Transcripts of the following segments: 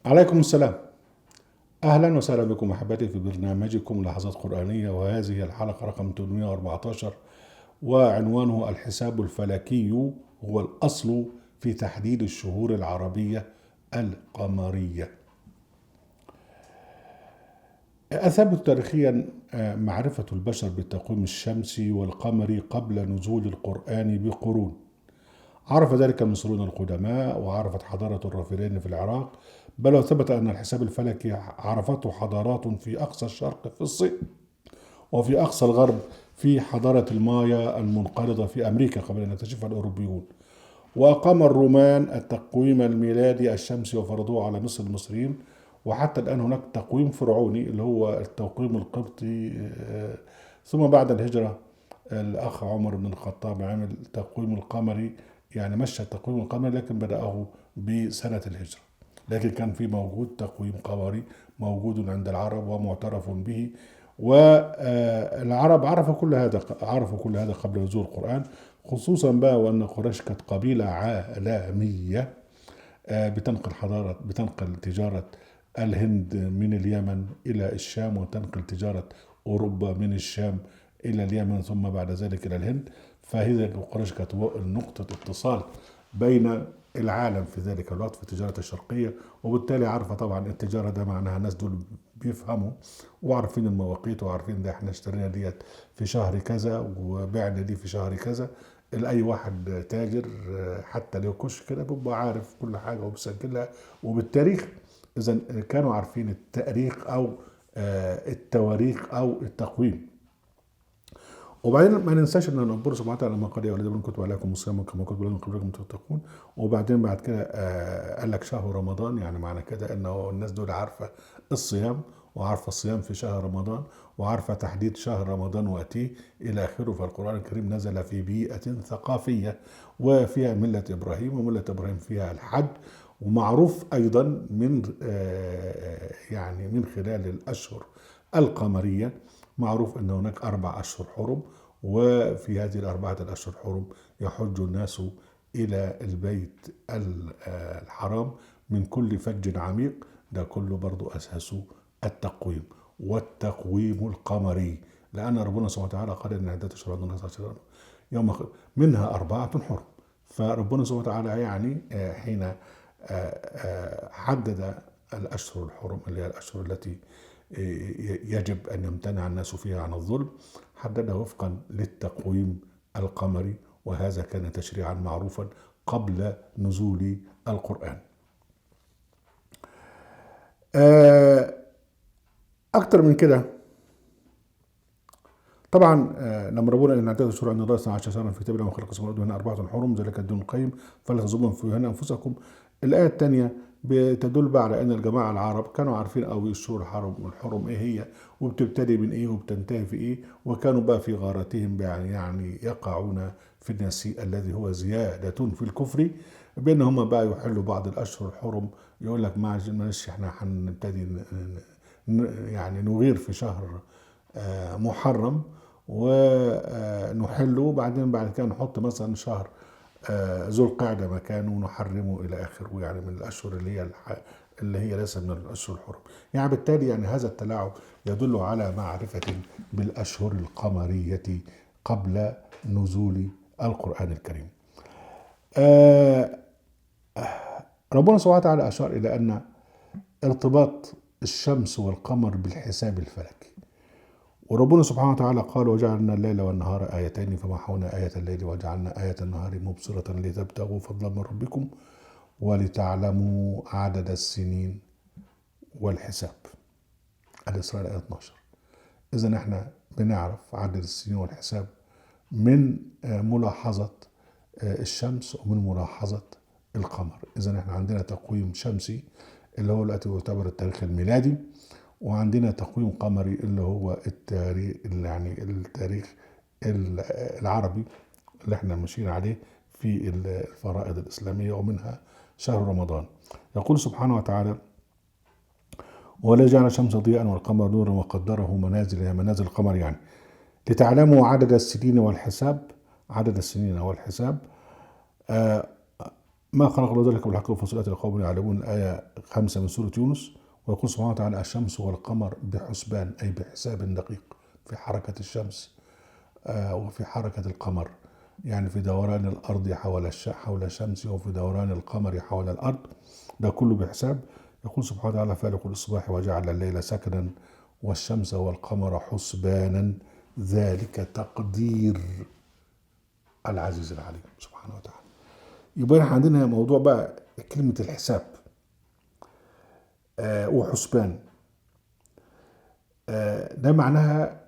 عليكم السلام. أهلا وسهلا بكم أحبتي في برنامجكم لحظات قرآنية، وهذه هي الحلقة رقم 814، وعنوانه الحساب الفلكي هو الأصل في تحديد الشهور العربية القمرية. أثبت تاريخيا معرفة البشر بالتقويم الشمسي والقمري قبل نزول القرآن بقرون. عرف ذلك المصريون القدماء، وعرفت حضارة الرافدين في العراق، بل وثبت أن الحساب الفلكي عرفته حضارات في أقصى الشرق في الصين، وفي أقصى الغرب في حضارة المايا المنقرضة في أمريكا قبل أن يكتشفها الأوروبيون. وأقام الرومان التقويم الميلادي الشمسي وفرضوه على مصر المصريين، وحتى الآن هناك تقويم فرعوني اللي هو التقويم القبطي. ثم بعد الهجرة الأخ عمر بن الخطاب عمل تقويم القمري، يعني مشى التقويم القمري لكن بدأه بسنة الهجرة، لكن كان في موجود تقويم قمري موجود عند العرب ومعترف به. والعرب عرفوا كل هذا قبل نزول القرآن، خصوصا بقى وأن قريش كانت قبيلة عالمية بتنقل تجارة الهند من اليمن إلى الشام، وتنقل تجارة أوروبا من الشام إلى اليمن، ثم بعد ذلك إلى الهند. فهذه قريش كانت نقطة اتصال بين العالم في ذلك الوقت في التجارة الشرقية، وبالتالي عارفة طبعا التجارة ده معناها الناس دول بيفهموا وعارفين المواقيت، وعارفين ده احنا اشترينا ديت في شهر كذا وبعنا دي في شهر كذا. لأي واحد تاجر حتى لو كشك كده بيبقى عارف كل حاجة وبيسجلها وبالتاريخ. إذا كانوا عارفين التاريخ أو التواريخ أو التقويم. وبعدين ما ننساش ان ربنا سبحانه وتعالى لما قال يا اولاد ابن كتب عليكم الصيام كما كتب عليكم قبلكم تتقون. وبعدين بعد كده قال لك شهر رمضان، يعني معنى كده انه الناس دول عارفه الصيام، وعارفه الصيام في شهر رمضان، وعارفه تحديد شهر رمضان واتيه الى اخره. فالقران الكريم نزل في بيئه ثقافيه وفيها مله ابراهيم، ومله ابراهيم فيها الحج. ومعروف ايضا من يعني من خلال الاشهر القمريه، معروف أن هناك 4 أشهر حرم، وفي هذه ال4 أشهر حرم يحج الناس إلى البيت الحرام من كل فج عميق. ده كله برضو أساسه التقويم والتقويم القمري، لأن ربنا سبحانه وتعالى قال إن عدة الشهور عند الله 12 يوم منها 4 حرم. فربنا سبحانه وتعالى يعني حين حدد الأشهر الحرم اللي هي الأشهر التي يجب أن يمتنع الناس فيها عن الظلم، حددها وفقا للتقويم القمري، وهذا كان تشريعا معروفا قبل نزول القرآن. أكتر من كده طبعا لما ربنا ان عدد الشهور عند الله 12 شهرا في كتاب الله وخلق السماوات والارض 4 حرم ذلك الدين القيم فلا تظلموا فيهن انفسكم. الايه الثانيه بتدل بقى على ان الجماعه العرب كانوا عارفين قوي الشهور الحرم ايه هي، وبتبتدي من ايه وبتنتهي في ايه، وكانوا بقى في غارتهم يعني يقعون في النسيء الذي هو زياده في الكفر، بان هم بقى يحلوا بعض الاشهر الحرم. يقول لك معلش احنا هنبتدي يعني نغير في شهر محرم ونحله، وبعدين بعد كده نحط مثلا شهر ذو القعدة مكانه ونحرمه إلى آخره، يعني من الأشهر اللي هي ليس من الأشهر الحرم. يعني بالتالي يعني هذا التلاعب يدل على معرفة بالأشهر القمرية قبل نزول القرآن الكريم. ربنا سبحانه وتعالى أشار إلى أن ارتباط الشمس والقمر بالحساب الفلكي، وربنا سبحانه وتعالى قال وجعلنا الليل والنهار آيتين فمحونا آية الليل وجعلنا آية النهار مبصرة لتبتغوا فضلا من ربكم ولتعلموا عدد السنين والحساب. الإسراء آية 12. إذا احنا بنعرف عدد السنين والحساب من ملاحظة الشمس ومن ملاحظة القمر. إذا احنا عندنا تقويم شمسي اللي هو التي يعتبر التاريخ الميلادي، وعندنا تقويم قمري اللي هو التاريخ يعني التاريخ العربي اللي احنا ماشيين عليه في الفرائض الإسلامية، ومنها شهر رمضان. يقول سبحانه وتعالى ولا جعل الشمس ضياء والقمر نورا وقدره منازل، هي منازل القمر يعني لتعلموا عدد السنين والحساب. عدد السنين والحساب ما خلق الله ذلك بالحق وفصلات لقوم يعلمون، الآية 5 من سورة يونس. ويقول سبحانه وتعالى: الشمس والقمر بحسبان، أي بحساب دقيق، في حركة الشمس وفي حركة القمر، يعني في دوران الأرض حول الشمس، وفي دوران القمر حول الأرض، ده كله بحساب. يقول سبحانه وتعالى: فالق الإصباح وجعل الليل سكنا والشمس والقمر حسبانا ذلك تقدير العزيز العليم سبحانه وتعالى. يبقى احنا عندنا موضوع بقى كلمة الحساب وحسبان، ده معناها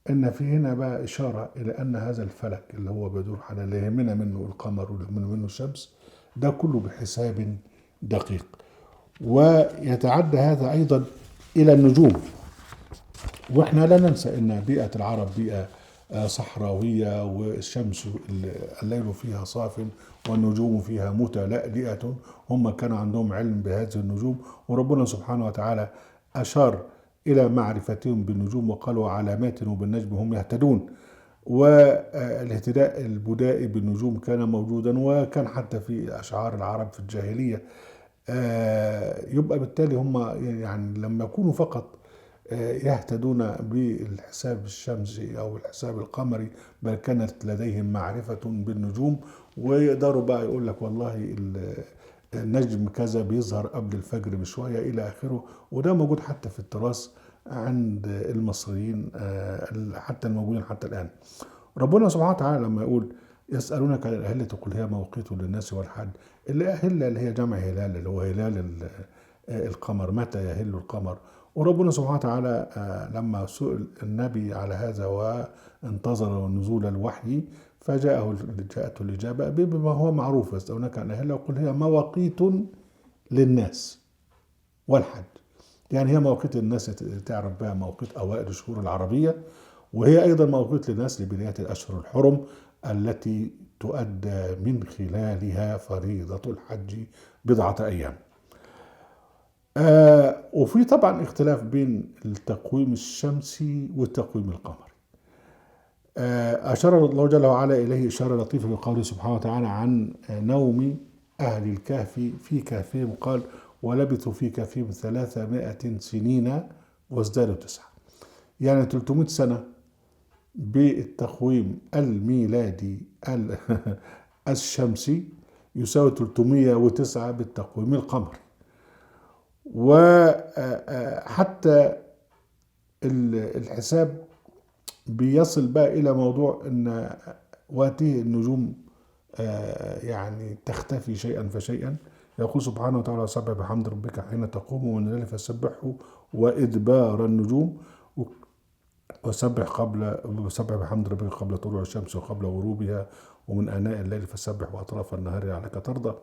ان في هنا بقى اشارة الى ان هذا الفلك اللي هو بيدور على اللي يهمنا منه القمر واللي يهمنا منه الشمس، ده كله بحساب دقيق. ويتعدى هذا ايضا الى النجوم. واحنا لا ننسى ان بيئة العرب بيئة صحراوية، والشمس الليل فيها صاف والنجوم فيها متلألئة. هم كان عندهم علم بهذه النجوم، وربنا سبحانه وتعالى أشار إلى معرفتهم بالنجوم وقالوا علامات وبالنجم هم يهتدون. والاهتداء البدائي بالنجوم كان موجودا، وكان حتى في أشعار العرب في الجاهلية. يبقى بالتالي هم يعني لما يكونوا فقط يهتدون بالحساب الشمسي أو الحساب القمري، بل كانت لديهم معرفة بالنجوم، ويقدروا بقى يقول لك والله النجم كذا بيظهر قبل الفجر بشوية إلى آخره. وده موجود حتى في التراث عند المصريين حتى الموجودين حتى الآن. ربنا سبحانه وتعالى لما يقول: يسألونك عن الأهلة قل هي مواقيت للناس والحج. الأهلة اللي هي جمع هلال، اللي هو هلال القمر، متى يهل القمر. وربنا سبحانه وتعالى لما سئل النبي على هذا وانتظر نزول الوحي، جاءته الإجابة بما هو معروف: يسألونك عن الأهلة وقل هي مواقيت للناس والحج. يعني هي مواقيت الناس تعرف بها مواقيت أوائل الشهور العربية، وهي أيضا مواقيت للناس لبداية الأشهر الحرم التي تؤدى من خلالها فريضة الحج بضعة أيام. وفي طبعا اختلاف بين التقويم الشمسي والتقويم القمري. أشار الله جل وعلا إليه إشارة لطيفة بقوله سبحانه وتعالى عن نوم أهل الكهف في كهفهم، قال: ولبثوا في كهفهم 300 سنين وازدادوا 9. يعني 300 سنة بالتقويم الميلادي الشمسي يساوي 309 بالتقويم القمري. وحتى الحساب بيصل بقى إلى موضوع أن وقته النجوم يعني تختفي شيئا فشيئا. يقول سبحانه وتعالى: سبح بحمد ربك حين تقوم ومن الليل فسبحه وإدبار النجوم، وسبح بحمد ربك قبل طلوع الشمس وقبل غروبها ومن آناء الليل فسبح وأطراف النهار لعلك ترضى.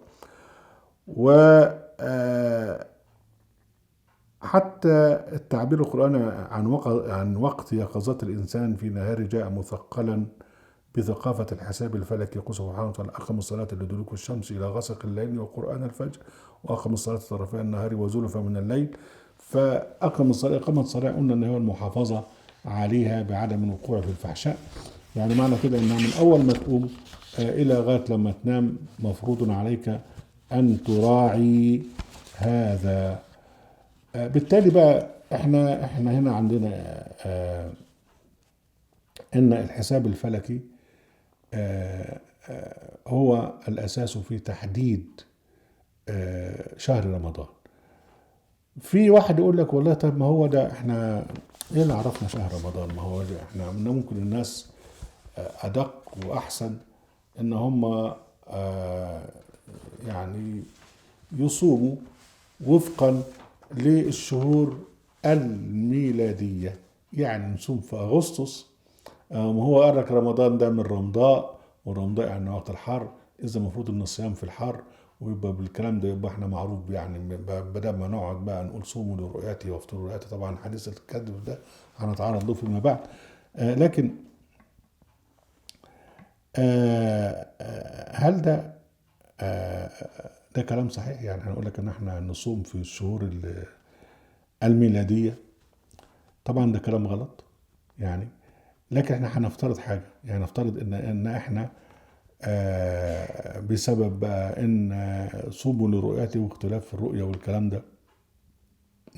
و حتى التعبير القرآني عن وقت يقظات الإنسان في نهار جاء مثقلا بثقافة الحساب الفلكي. يقول سبحانه وتعالى: أقم الصلاة لدلوك الشمس إلى غسق الليل وقرآن الفجر وأقم الصلاة طرفي النهار وزلفا من الليل. فأقم الصلاة، إقامة الصلاة قلنا إن هو المحافظة عليها بعدم الوقوع في الفحشاء. يعني معنى كده إنها من أول ما تقوم إلى غاية لما تنام مفروض عليك أن تراعي هذا. بالتالي بقى احنا هنا عندنا ان الحساب الفلكي هو الاساس في تحديد شهر رمضان. في واحد يقول لك والله طب ما هو ده احنا ايه اللي عرفنا شهر رمضان؟ ما هو ده احنا ممكن الناس ادق واحسن ان هم يعني يصوموا وفقا للشهور الميلادية. يعني نصوم في أغسطس، هو قال لك رمضان ده من رمضاء، ورمضاء يعني وقت الحر، إذا المفروض إن الصيام في الحر، ويبقى بالكلام ده يبقى احنا معروف يعني بدل ما نقعد بقى نقول صوموا لرؤيتي وافطروا لرؤيتي. طبعا حديث الكذب ده هنتعرض له فيما بعد. لكن هل ده كلام صحيح؟ يعني هنقول لك ان احنا نصوم في الشهور الميلادية؟ طبعا ده كلام غلط يعني. لكن احنا هنفترض حاجة، يعني نفترض ان احنا بسبب بقى ان صوموا لرؤيته واختلاف في الرؤية والكلام ده،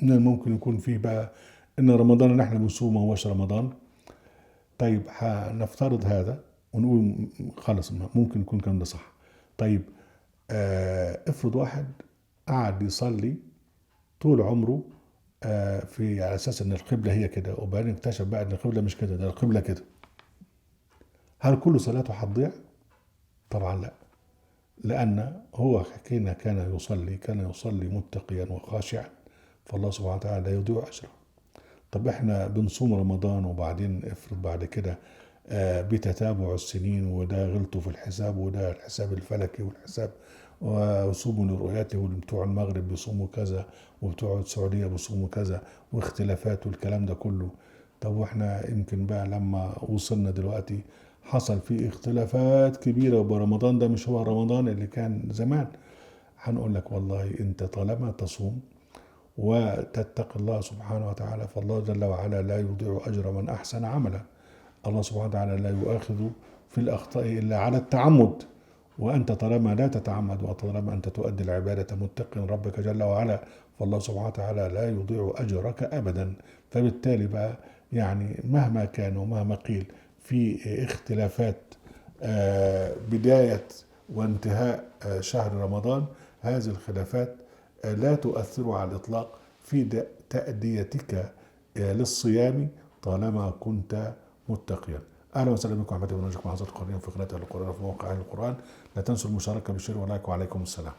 ان ممكن يكون فيه بقى ان رمضان اللي احنا بنصومه هوش رمضان. طيب هنفترض هذا ونقول خلاص ممكن يكون كان ده صح. طيب افرض واحد قعد يصلي طول عمره في على اساس ان القبله هي كده، وبعدين اكتشف بقى ان القبله مش كده، ده القبله كده، هل كل صلاته هتضيع؟ طبعا لا، لان هو حكينا كان يصلي متقيا وخاشعا، فالله سبحانه وتعالى لا يضيع اجره. طب احنا بنصوم رمضان وبعدين افرض بعد كده بتتابع السنين وده غلطوا في الحساب وده الحساب الفلكي والحساب وصوموا لرؤيته، وبتوع المغرب بيصوموا كذا وبتوع السعودية بيصوموا كذا واختلافات والكلام ده كله. طب واحنا يمكن بقى لما وصلنا دلوقتي حصل فيه اختلافات كبيرة، ورمضان ده مش هو رمضان اللي كان زمان. هنقول لك والله انت طالما تصوم وتتقي الله سبحانه وتعالى، فالله جل وعلا لا يضيع أجر من أحسن عملا. الله سبحانه وتعالى لا يؤاخذ في الأخطاء إلا على التعمد، وأنت طالما لا تتعمد وطالما أنت تؤدي العبادة متقٍ ربك جل وعلا، فالله سبحانه وتعالى لا يضيع أجرك أبدا. فبالتالي بقى يعني مهما كان ومهما قيل في اختلافات بداية وانتهاء شهر رمضان، هذه الخلافات لا تؤثر على الإطلاق في تأديتك للصيام طالما كنت متقيا. اهلا وسهلا بكم احمد بن رجب مع حضرتك القرآن في قناه اهل القرآن في موقع اهل القرآن. لا تنسوا المشاركه بالشير واللايك، وعليكم السلام.